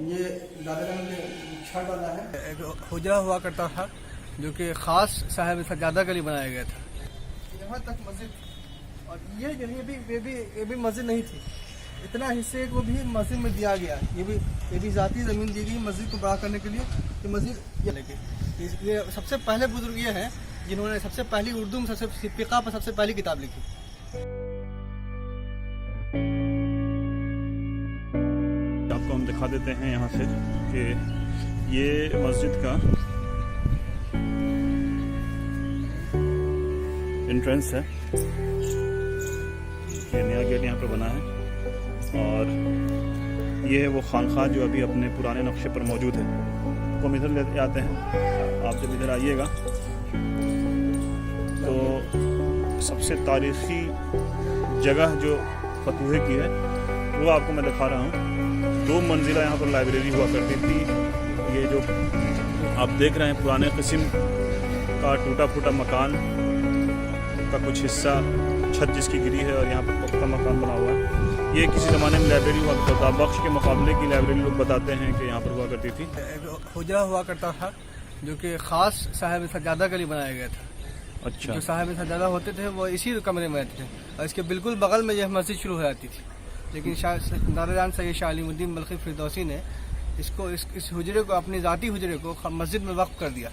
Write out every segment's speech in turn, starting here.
ये दादाजान ने छड़ डाला है। एक हुजरा हुआ करता था जो कि खास साहिब सज्जादा के लिए बनाया गया था। यहाँ तक मस्जिद, और ये भी मस्जिद नहीं थी, इतना हिस्से को भी मस्जिद में दिया गया। ये भी ज़ाती ज़मीन दी गई मस्जिद को बड़ा करने के लिए। ये मस्जिद ये लेके ये सबसे पहले बुजुर्ग ये हैं जिन्होंने सबसे पहली उर्दू में सबसे फ़िक़्ह पर सबसे पहली किताब लिखी। आपको हम दिखा देते हैं यहाँ से कि ये मस्जिद का एंट्रेंस है। ये नया गेट यहाँ पे बना है और ये है वो खानखा जो अभी अपने पुराने नक्शे पर मौजूद है। तो हम इधर लेते आते हैं। आप जब इधर आइएगा तो सबसे तारीख़ी जगह जो फतूहे की है वो आपको मैं दिखा रहा हूँ। 2 मंजिला यहाँ पर लाइब्रेरी हुआ करती थी। ये जो आप देख रहे हैं पुराने किस्म का टूटा फूटा मकान का कुछ हिस्सा, छत जिसकी गिरी है और यहाँ पर पक्का मकान बना हुआ है। ये किसी ज़माने में लाइब्रेरी हुआ करता था। बख्श के मुकाबले की लाइब्रेरी लोग बताते हैं कि यहाँ पर हुआ करती थी। एक हुजरा हुआ करता था जो कि ख़ास साहिब सज्जादा के लिए बनाया गया था। अच्छा। जो साहिब सज्जादा होते थे वो इसी कमरे में रहते थे और इसके बिल्कुल बगल में यह मस्जिद शुरू हो जाती थी। लेकिन दादाजान सैयद शाह अलीमुद्दीन बल्खी फिरदौसी ने इसको इस हुजरे को, अपनी ज़ाती हुजरे को मस्जिद में वक्फ कर दिया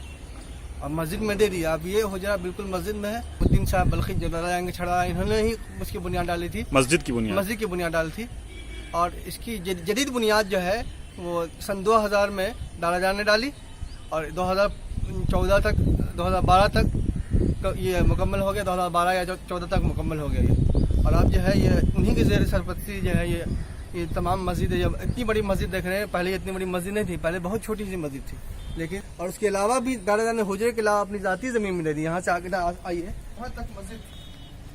और मस्जिद में दे दिया। अब ये हुजरा बिल्कुल मस्जिद में है। उद्दीन साहब बल्खी जो दादाजान के छड़ा, इन्होंने ही उसकी बुनियाद डाली थी। मस्जिद की बुनियाद डाली थी। और इसकी जदीद बुनियाद जो है वो सन 2000 में दादाजान ने डाली और 2014 तक 2012 तक ये मुकम्मल हो गया। 2012 या 14 तक मुकम्मल हो गया ये। और अब जो है ये उन्हीं की ज़ेर सरपरस्ती जो है ये तमाम मस्जिदें, जब इतनी बड़ी मस्जिद देख रहे हैं। पहले इतनी बड़ी मस्जिद नहीं थी, पहले बहुत छोटी सी मस्जिद थी। लेकिन और उसके अलावा भी दादाजान ने हुजरे के अलावा अपनी ज़ाती ज़मीन में दे दी। यहाँ से आगे आइए, वहाँ तक मस्जिद,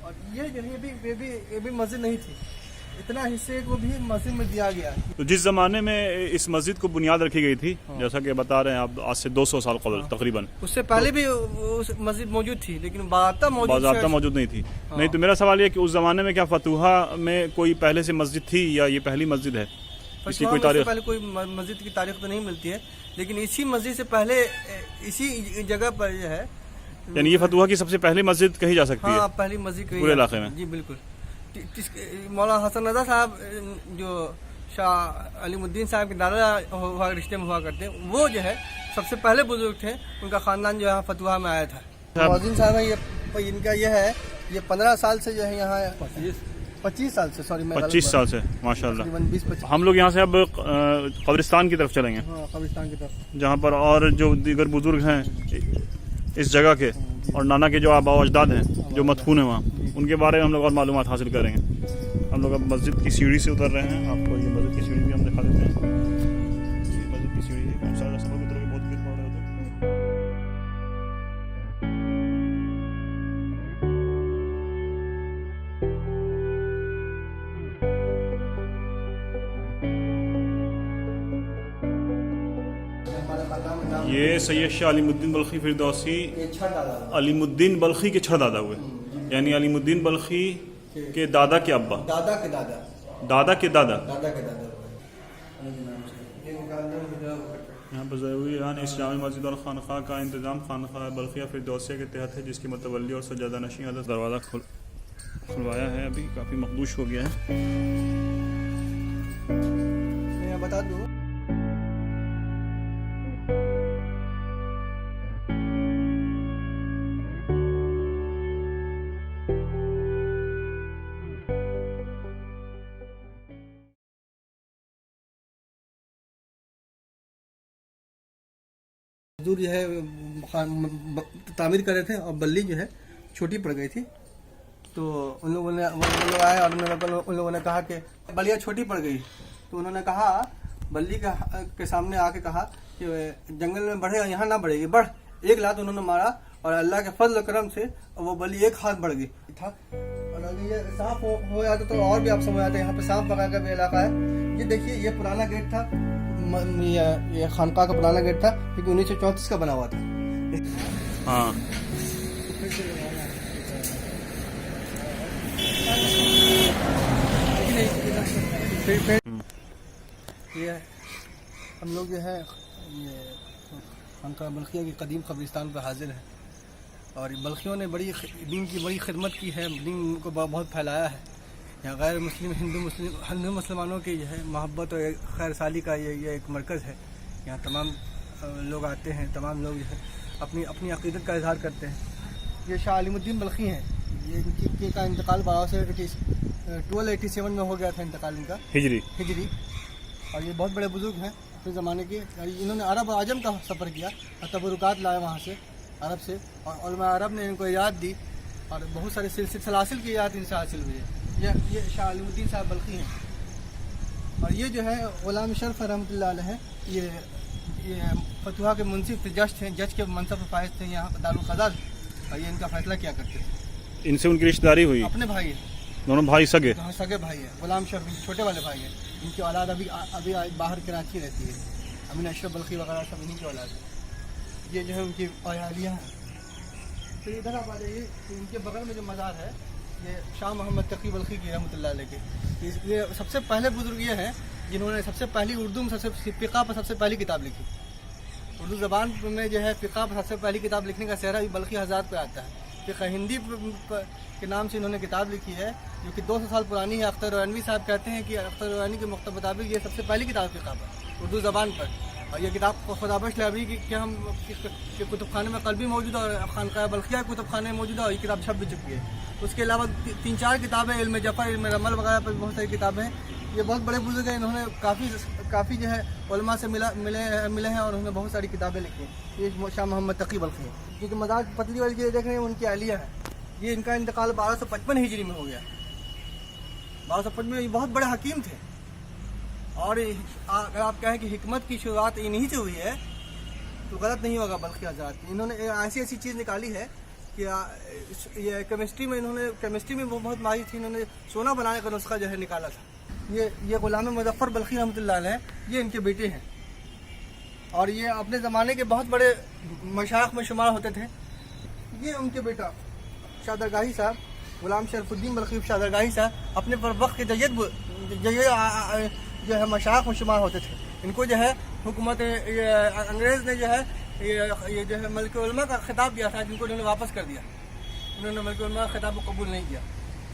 और ये भी मस्जिद नहीं थी, इतना हिस्से को भी मस्जिद में दिया गया। तो जिस ज़माने में इस मस्जिद को बुनियाद रखी गई थी, जैसा कि बता रहे हैं आप, आज से 200 साल कबल तकरीबन, उससे पहले भी उस मस्जिद मौजूद थी लेकिन बाज़ाब्ता मौजूद नहीं थी। नहीं, तो मेरा सवाल ये कि उस ज़माने में क्या फतूहा में कोई पहले से मस्जिद थी या ये पहली मस्जिद है? इसकी कोई तारीख? पहले कोई मस्जिद की तारीख तो नहीं मिलती है, लेकिन इसी मस्जिद से पहले इसी जगह पर जो है, यानी ये फतूहा की सबसे पहली मस्जिद कही जा सकती है पहली मस्जिद पूरे इलाके में। जी बिल्कुल। मौलाना हसन रज़ा साहब जो शाह अलीमुद्दीन साहब के दादा रिश्ते में हुआ करते हैं, वो जो है सबसे पहले बुजुर्ग थे। उनका ख़ानदान जो यहाँ फतुहा में आया था। मौज़िन साहब है, ये इनका ये है, ये 15 साल से जो है यहाँ, 25 साल से, सॉरी 25 साल से, माशाल्लाह। 20-25। हम लोग यहाँ से अब कब्रिस्तान की तरफ चलेंगे। हाँ, कब्रिस्तान की तरफ, जहाँ पर और जो दीगर बुजुर्ग हैं इस जगह के और नाना के जो आबा अजदाद हैं जो मदफून हैं वहाँ, उनके बारे में हम लोग और मालूमात हासिल करेंगे। हम लोग अब मस्जिद की सीढ़ी से उतर रहे हैं। आपको ये मस्जिद की सीढ़ी भी हम दिखा देते हैं। ये मस्जिद की सीढ़ी है। कौन सा सफ़र उतरोगे बहुत गिर पड़ रहे हो। ये सैयद शाह अलीमुद्दीन बल्खी फिरदौसी अलीमुद्दीन बल्खी के छड़ दादा हुए, यानी अलीमुद्दीन बल्खी के दादा के अब्बा, दादा के दादा यहाँ पर ज़रूरी इस्लामी मस्जिद और खानखा का इंतज़ाम खानखा बल्खिया फिरदौसिया के तहत है, जिसकी मुतवल्ली और सज्जादा नशीं हज़रत दरवाज़ा खुलवाया है। अभी काफ़ी मखदूश हो गया है। मैं बता दूँ, जो है तामीर कर रहे थे और बल्ली जो है छोटी पड़ गई थी। तो उन लोगों ने आए और उन लोगों ने कहा कि बल्लियाँ छोटी पड़ गई। तो उन्होंने कहा, बल्ली के सामने आके कहा कि जंगल में बढ़ेगा, यहाँ ना बढ़ेगी, बढ़। एक लात उन्होंने मारा और अल्लाह के फजल करम से वो बल्ली 1 हाथ बढ़ गई था। और अगर ये साफ हो जाता तो और भी आप समझ आते। यहाँ पे साफ बगा का भी इलाका है। ये देखिए, ये पुराना गेट था, ये खानका का पुराना गेट था, क्योंकि 1934 का बना हुआ था। हाँ, हम लोग जो है ये खानका बल्खिया की कदीम कब्रिस्तान पर हाजिर हैं और बल्खियों ने बड़ी दीन की बड़ी खिदमत की है, दीन को बहुत फैलाया है। यहाँ गैर मुस्लिम हिंदू मुसलमानों की जो है मोहब्बत और खैर साली का ये एक मरकज़ है। यहाँ तमाम लोग आते हैं, तमाम लोग जो है अपनी अपनी अक़ीदत का इजहार करते हैं। ये शाह अलीमुद्दीन बल्खी हैं, ये इनकी का इंतकाल 1287 में हो गया था इंतकाल इनका हिजरी। और ये बहुत बड़े बुजुर्ग हैं अपने ज़माने के। इन्होंने अरब और आजम का सफ़र किया और तबरुकात लाए वहाँ से अरब से, और उलमा अरब ने इनको याद दी और बहुत सारे सलासिल की याद इनसे हासिल हुई है। ये शाह अलीमुद्दीन साहब बल्खी हैं। और ये जो है ग़ुलाम शरफ रहमतुल्लाह अलैह है, ये फतुहा के मुंसिफ जज के मनसब पर फायज थे यहाँ दारुल क़ज़ा, और ये इनका फैसला किया करते थे। इनसे उनकी रिश्तेदारी हुई? अपने भाई है, दोनों भाई सगे? हाँ सगे भाई है। ग़ुलाम शरफ छोटे वाले भाई हैं, इनकी औलाद अभी बाहर कराची रहती है। अमीन अशरफ बल्खी वगैरह सब इन्हीं की औलाद है। ये जो है उनकी अयालियाँ हैं। तो इधर आप आ जाइए, तो इनके बगल में जो मज़ार है ये शाह मोहम्मद तकी बल्खी की रहमतुल्लाह अलैह के। ये सबसे पहले बुजुर्ग ये हैं जिन्होंने सबसे पहली उर्दू में फ़िक़ा पर सबसे पहली किताब लिखी। उर्दू ज़बान में जो है फ़िक़ा पर सबसे पहली किताब लिखने का सेहरा भी बल्खी हज़रात पे आता है। फ़िक़ा हिंदी के नाम से इन्होंने किताब लिखी है जो कि 200 साल पुरानी है। अख्तर रवानी साहब कहते हैं कि अख्तर रवानी के मुताबिक ये सबसे पहली किताब फ़िक़ा पर उर्दू ज़बान पर। और ये किताब खुदाबख्श लाइब्रेरी के हम के कुतुबखाने में कल भी मौजूद है और खानका बल्खिया कुतुबखाने में मौजूद है, और ये किताब छप भी चुकी है। उसके अलावा 3-4 किताबें इल्म जफ़र, इल्म रमल वगैरह पर बहुत सारी किताबें हैं। ये बहुत बड़े बुजुर्ग हैं, इन्होंने काफ़ी जो है उलमा से मिले हैं और उन्होंने बहुत सारी किताबें लिखी हैं। ये शाह मोहम्मद तकी बल्खी है, क्योंकि मज़ार पतली वाली चीज़ें देख रहे हैं उनकी अहलिया है। ये इनका इंतकाल 1255 हिजरी में हो गया। 1255 में ये बहुत बड़े हकीम थे। और अगर आप कहें कि हिकमत की शुरुआत इन्हीं से हुई है तो गलत नहीं होगा। बल्कि हज़रात इन्होंने ऐसी चीज़ निकाली है कि ये केमिस्ट्री में वो बहुत माहिर थी। इन्होंने सोना बनाने का नुस्खा जो है निकाला था। ये ग़ुलाम मुज़फ़्फ़र बल्खी रहमतुल्लाह अलैह, ये इनके बेटे हैं और ये अपने ज़माने के बहुत बड़े मशाइख़ में शुमार होते थे। ये उनके बेटा शाह दरगाही साहब, ग़ुलाम शरफुद्दीन बल्खी शाह दरगाही साहब, अपने पर वक्त के जयद जो है मशाइख़ में शुमार होते थे। इनको जो है हुकूमत अंग्रेज़ ने जो है ये जो है मलिक उलमा का खिताब दिया था, जिनको उन्होंने वापस कर दिया। उन्होंने मलिक उलमा का खिताब को कबूल नहीं किया।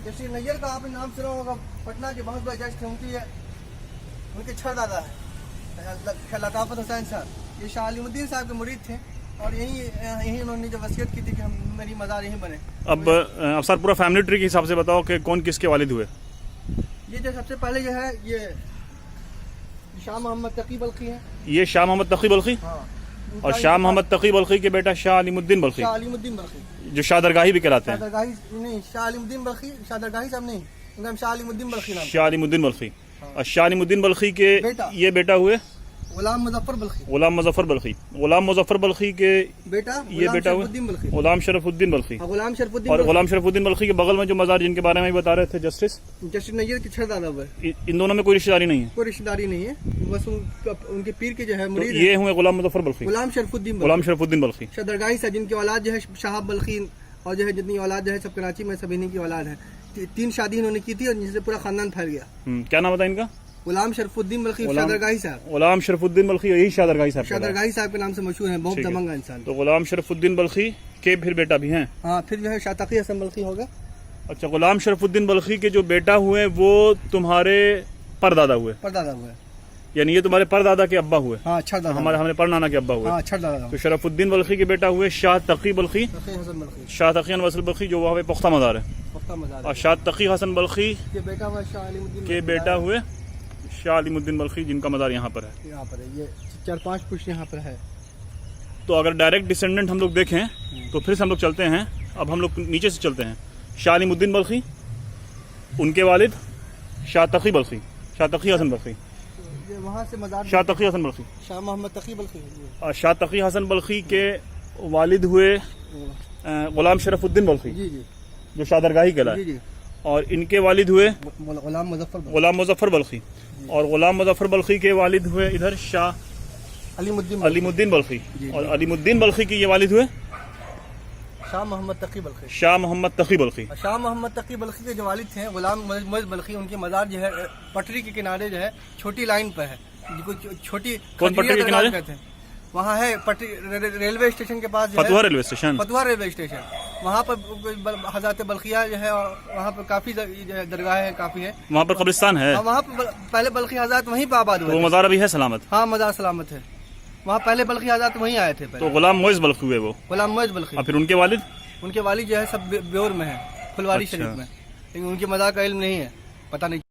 जैसे नैयर का आपने नाम सुना होगा, पटना के बहुत बड़े जज थे, उनके छरदादा है लताफ़त हुसैन साहब। ये शाह अलीमुद्दीन साहब के मुरीद थे और यहीं उन्होंने जो वसीयत की थी कि मेरी मज़ार यहीं बने। अब सर पूरा फैमिली ट्री के हिसाब से बताओ कि कौन किसके वालिद हुए? ये जो सबसे पहले जो है ये शाह मोहम्मद तकी बल्खी है। ये शाह मोहम्मद तकी बल्खी? हाँ। और शाह मोहम्मद तकी बल्खी के बेटा शाह अलीमुद्दीन बल्खी, जो शाह दरगाही भी कहलाते हैं। शाह दरगाही नहीं, शाह अलीमुद्दीन बल्खी, शाह दरगाही साहब नहीं, उनका शाह अलीमुद्दीन बल्खी नाम। शाह अलीमुद्दीन बल्खी। और शाह अलीमुद्दीन बल्खी के ये बेटा हुए ग़ुलाम मुज़फ़्फ़र बल्खी। ग़ुलाम मुज़फ़्फ़र बल्खी। ग़ुलाम मुज़फ़्फ़र बल्खी के बेटा ये बेटा हुए ग़ुलाम शरफुद्दीन बल्खी। और ग़ुलाम शरफुद्दीन बल्खी के बगल में जो मज़ार जिनके बारे में बता रहे थे जस्टिस नैयर के छरदादा हुए, इन दोनों में कोई रिश्तेदारी नहीं है? कोई रिश्तेदारी नहीं है, बस उनके पीर के जो है मुरीद ये हुए ग़ुलाम मुज़फ़्फ़र बल्खी, ग़ुलाम शरफुद्दीन बल्खी। शाह दरगाही साहब जिनकी औलाद जो है शाह बल्खी, और जो है जितनी औलाद जो है सब कराची में सब इन्हीं की औलाद है। 3 शादी इन्होंने की थी और जिससे पूरा खानदान फैल गया। क्या नाम बताया इनका? ग़ुलाम शरफुद्दीन बल्खी शाह दरगाही साहब। ग़ुलाम शरफुद्दीन बल्खी यही शाह दरगाही साहब के नाम से मशहूर है, बहुत दबंग इंसान। तो ग़ुलाम शरफुद्दीन बल्खी के फिर बेटा भी हैं? हाँ, फिर जो है शाह तकी हसन बल्खी होगा। अच्छा, ग़ुलाम शरफुद्दीन बल्खी के जो बेटा हुए वो तुम्हारे परदादा हुए? यानी ये तुम्हारे परदादा के अब्बा हुए? हाँ, हमारे परनाना के अब्बा हुए। हाँ, तो शरफुद्दीन बल्खी के बेटा हुए शाह तकी बल्खी, शाह तकी हसन बल्खी जो वहाँ पे पुख्ता मज़ार है। और शाह तकी हसन बल्खी के बेटा हुए शाह अलीमुद्दीन बल्खी, जिनका मज़ार यहाँ पर है। ये 4-5 पुश्त यहाँ पर है। तो अगर डायरेक्ट डिसेंडेंट हम लोग देखें तो फिर से हम लोग चलते हैं। अब हम लोग नीचे से चलते हैं। शाह अलीमुद्दीन बल्खी, उनके वालिद शाह तकी बल्खी, शाह तकी हसन बल्खी, वहाँ से मज़ार शाह तकी हसन बल्खी, शाह मोहम्मद तकी बल्खी। और शाह तकी हसन बल्खी के वालिद हुए ग़ुलाम शरफुद्दीन बल्खी, जो शाह दरगाही कहलाए। और इनके वालिद हुए ग़ुलाम मुज़फ़्फ़र बल्खी। और ग़ुलाम मुज़फ़्फ़र बल्खी के वालिद हुए इधर शाह अलीमुद्दीन बल्खी। और अलीमुद्दीन बल्खी के ये वालिद हुए शाह मोहम्मद तकी बल्खी। शाह मोहम्मद तकी बल्खी के जो वालिद थे ग़ुलाम मुअज़्ज़ बल्खी, उनकी मज़ार जो है पटरी के किनारे जो है छोटी लाइन पर है। जिसको छोटी कौन पटरी के किनारे? कहते हैं, वहाँ है पटरी रेलवे स्टेशन के पास जो फतुहा है, railway station. Fatuha railway station, वहाँ पर हजरत बल्खिया जो है, वहाँ पर काफी दरगाह है, काफी है। वहाँ पर कब्रिस्तान है। हाँ, वहाँ पर पहले बल्खी हजरत वहीं पर आबाद हुए वो थे। मज़ार अभी है सलामत? हाँ, मज़ार सलामत है। वहाँ पहले बल्खी हजरत वहीं आए थे। तो गुलाम मोइज़ बल्खी हुए वो? गुलाम मोइज़ बल्खी। और फिर उनके वालिद? उनके वालिद जो है सब ब्योर में है, फुलवारी अच्छा। शरीफ में, लेकिन उनकी मज़ार का इल्म नहीं है, पता नहीं।